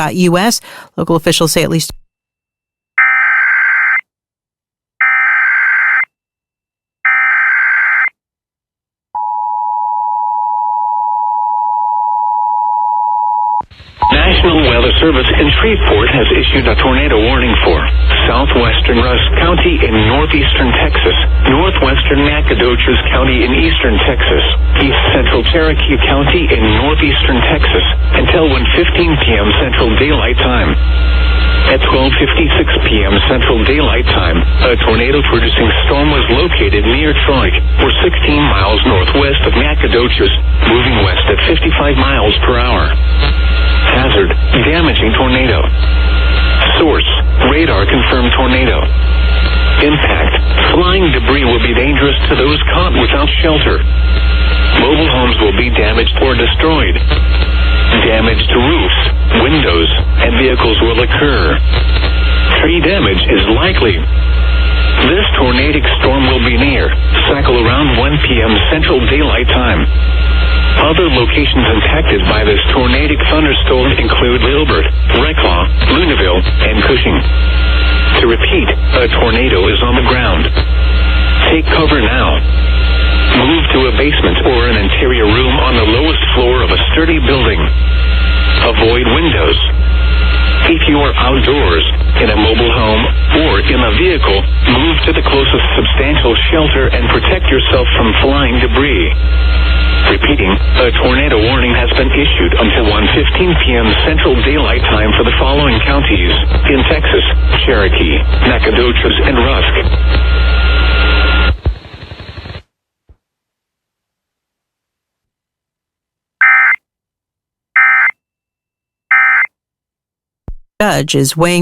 TOR-C.us. Local officials say at least National Weather Service in Shreveport has issued a tornado warning for southwestern Rusk County in northeastern Texas, northwestern Nacogdoches County in eastern Texas, east central Cherokee County in northeastern Texas until 1:15 p.m. Central Daylight Time. At 12:56 p.m. Central Daylight Time, a tornado-producing storm was located near Troy, or 16 miles northwest of Nacogdoches, moving west at 55 miles per hour. Hazard, damaging tornado. Source, radar confirmed tornado. Impact, flying debris will be dangerous to those caught without shelter. Mobile homes will be damaged or destroyed. Damage to roofs, windows, and vehicles will occur. Tree damage is likely. This tornadic storm will be near, cycle around 1 p.m. Central Daylight Time. Other locations impacted by this tornadic thunderstorm include Lilbert, Reclaw, Luneville, and Cushing. To repeat, a tornado is on the ground. Take cover now. Move to a basement or an interior room on the lowest floor of a sturdy building. Avoid windows. If you are outdoors, in a mobile home, or in a vehicle, move to the closest substantial shelter and protect yourself from flying debris. Repeating, a tornado warning has been issued until 1:15 p.m. Central Daylight Time for the following counties in Texas: Cherokee, Nacogdoches, and Rusk. judge is weighing